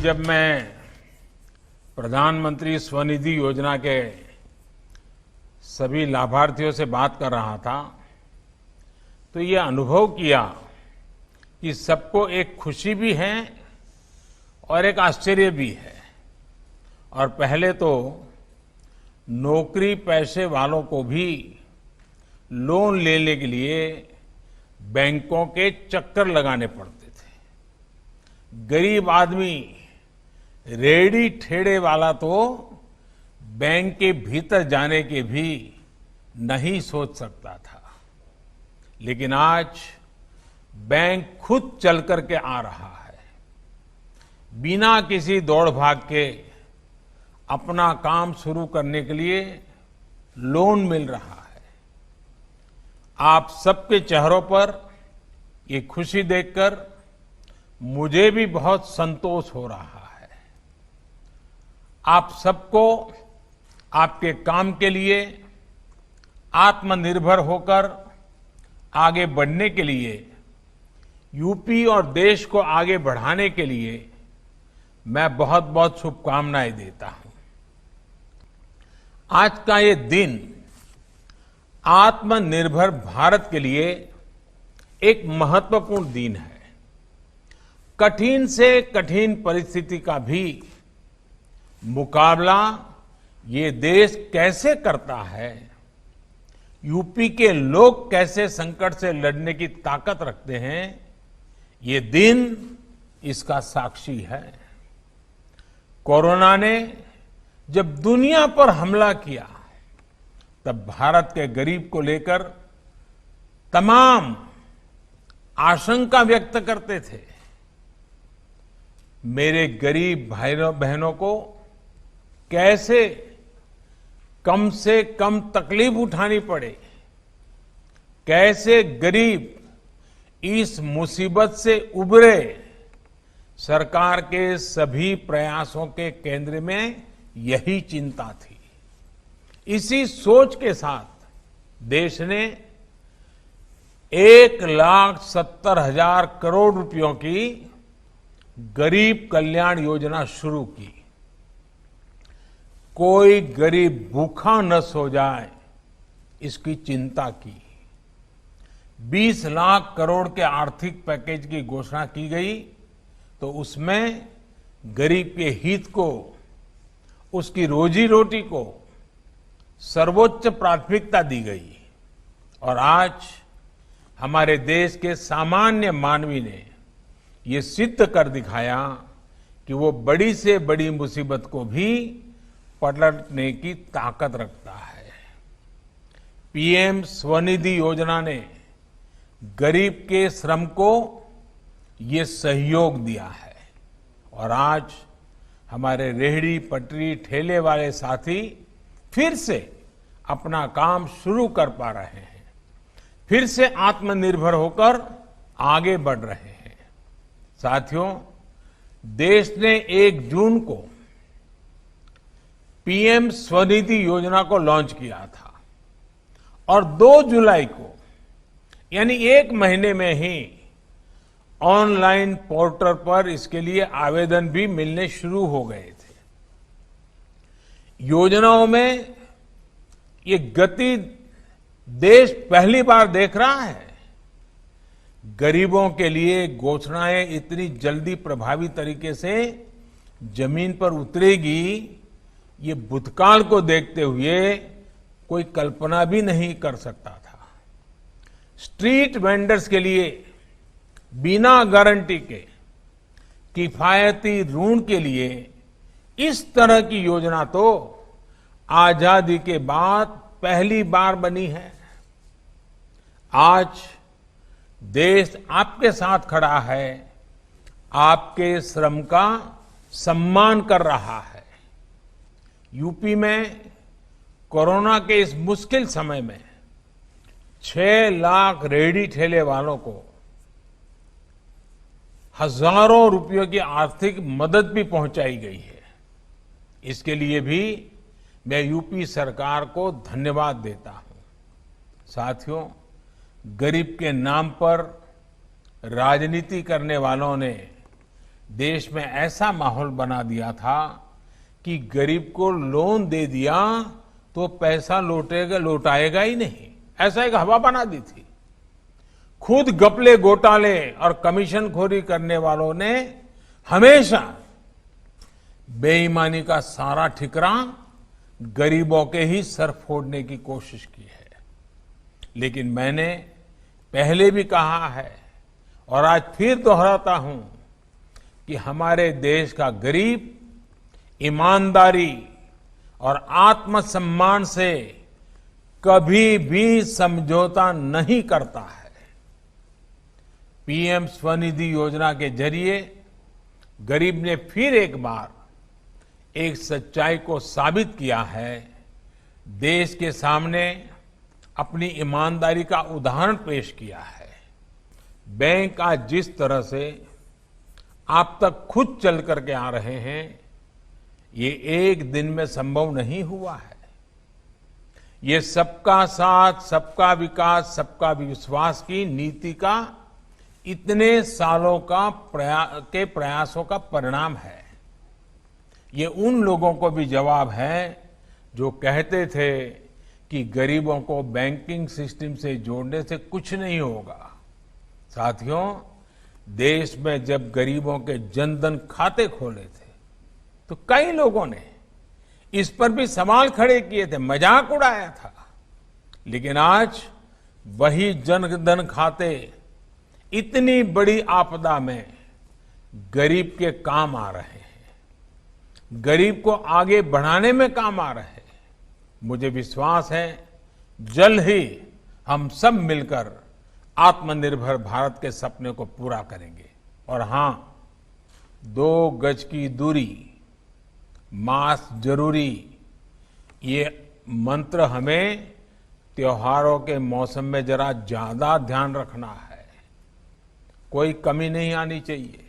जब मैं प्रधानमंत्री स्वनिधि योजना के सभी लाभार्थियों से बात कर रहा था तो ये अनुभव किया कि सबको एक खुशी भी है और एक आश्चर्य भी है। और पहले तो नौकरी पैसे वालों को भी लोन लेने के लिए बैंकों के चक्कर लगाने पड़ते थे। गरीब आदमी, रेहड़ी ठेले वाला तो बैंक के भीतर जाने के भी नहीं सोच सकता था, लेकिन आज बैंक खुद चल करके आ रहा है। बिना किसी दौड़ भाग के अपना काम शुरू करने के लिए लोन मिल रहा है। आप सबके चेहरों पर ये खुशी देखकर मुझे भी बहुत संतोष हो रहा है। आप सबको आपके काम के लिए आत्मनिर्भर होकर आगे बढ़ने के लिए, यूपी और देश को आगे बढ़ाने के लिए मैं बहुत बहुत शुभकामनाएं देता हूं। आज का ये दिन आत्मनिर्भर भारत के लिए एक महत्वपूर्ण दिन है। कठिन से कठिन परिस्थिति का भी मुकाबला ये देश कैसे करता है, यूपी के लोग कैसे संकट से लड़ने की ताकत रखते हैं, ये दिन इसका साक्षी है। कोरोना ने जब दुनिया पर हमला किया तब भारत के गरीब को लेकर तमाम आशंका व्यक्त करते थे। मेरे गरीब भाइयों बहनों को कैसे कम से कम तकलीफ उठानी पड़े, कैसे गरीब इस मुसीबत से उबरे, सरकार के सभी प्रयासों के केंद्र में यही चिंता थी। इसी सोच के साथ देश ने 1,70,000 करोड़ रुपयों की गरीब कल्याण योजना शुरू की। कोई गरीब भूखा न सो जाए, इसकी चिंता की। 20 लाख करोड़ के आर्थिक पैकेज की घोषणा की गई तो उसमें गरीब के हित को, उसकी रोजी रोटी को सर्वोच्च प्राथमिकता दी गई। और आज हमारे देश के सामान्य मानवी ने ये सिद्ध कर दिखाया कि वो बड़ी से बड़ी मुसीबत को भी पलटने की ताकत रखता है। पीएम स्वनिधि योजना ने गरीब के श्रम को ये सहयोग दिया है और आज हमारे रेहड़ी पटरी ठेले वाले साथी फिर से अपना काम शुरू कर पा रहे हैं, फिर से आत्मनिर्भर होकर आगे बढ़ रहे हैं। साथियों, देश ने 1 जून को पीएम स्वनिधि योजना को लॉन्च किया था और 2 जुलाई को यानी 1 महीने में ही ऑनलाइन पोर्टल पर इसके लिए आवेदन भी मिलने शुरू हो गए थे। योजनाओं में ये गति देश पहली बार देख रहा है। गरीबों के लिए घोषणाएं इतनी जल्दी प्रभावी तरीके से जमीन पर उतरेगी, ये भूतकाल को देखते हुए कोई कल्पना भी नहीं कर सकता था। स्ट्रीट वेंडर्स के लिए बिना गारंटी के किफायती ऋण के लिए इस तरह की योजना तो आजादी के बाद पहली बार बनी है। आज देश आपके साथ खड़ा है, आपके श्रम का सम्मान कर रहा है। यूपी में कोरोना के इस मुश्किल समय में 6 लाख रेहड़ी ठेले वालों को हजारों रुपयों की आर्थिक मदद भी पहुंचाई गई है। इसके लिए भी मैं यूपी सरकार को धन्यवाद देता हूं। साथियों, गरीब के नाम पर राजनीति करने वालों ने देश में ऐसा माहौल बना दिया था कि गरीब को लोन दे दिया तो पैसा लौटाएगा ही नहीं, ऐसा एक हवा बना दी थी। खुद घपले घोटाले और कमीशनखोरी करने वालों ने हमेशा बेईमानी का सारा ठिकरा गरीबों के ही सर फोड़ने की कोशिश की है। लेकिन मैंने पहले भी कहा है और आज फिर दोहराता हूं कि हमारे देश का गरीब ईमानदारी और आत्मसम्मान से कभी भी समझौता नहीं करता है। पीएम स्वनिधि योजना के जरिए गरीब ने फिर एक बार एक सच्चाई को साबित किया है, देश के सामने अपनी ईमानदारी का उदाहरण पेश किया है। बैंक आज जिस तरह से आप तक खुद चल करके आ रहे हैं, ये एक दिन में संभव नहीं हुआ है। ये सबका साथ, सबका विकास, सबका विश्वास की नीति का इतने सालों का प्रयासों का परिणाम है। ये उन लोगों को भी जवाब है जो कहते थे कि गरीबों को बैंकिंग सिस्टम से जोड़ने से कुछ नहीं होगा। साथियों, देश में जब गरीबों के जनधन खाते खोले थे तो कई लोगों ने इस पर भी सवाल खड़े किए थे, मजाक उड़ाया था। लेकिन आज वही जनधन खाते इतनी बड़ी आपदा में गरीब के काम आ रहे हैं, गरीब को आगे बढ़ाने में काम आ रहे हैं। मुझे विश्वास है जल्द ही हम सब मिलकर आत्मनिर्भर भारत के सपने को पूरा करेंगे। और हां, 2 गज की दूरी, मास्क जरूरी, ये मंत्र हमें त्योहारों के मौसम में जरा ज्यादा ध्यान रखना है। कोई कमी नहीं आनी चाहिए।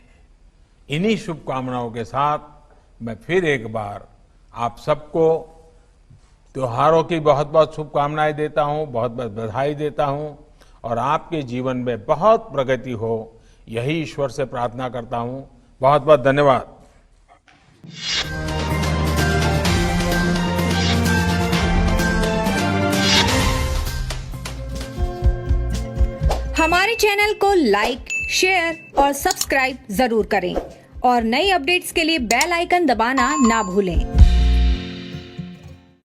इन्हीं शुभकामनाओं के साथ मैं फिर एक बार आप सबको त्योहारों की बहुत बहुत शुभकामनाएं देता हूं, बहुत बहुत बधाई देता हूं और आपके जीवन में बहुत प्रगति हो, यही ईश्वर से प्रार्थना करता हूं। बहुत बहुत धन्यवाद। हमारे चैनल को लाइक, शेयर और सब्सक्राइब जरूर करें और नई अपडेट्स के लिए बेल आइकन दबाना ना भूलें।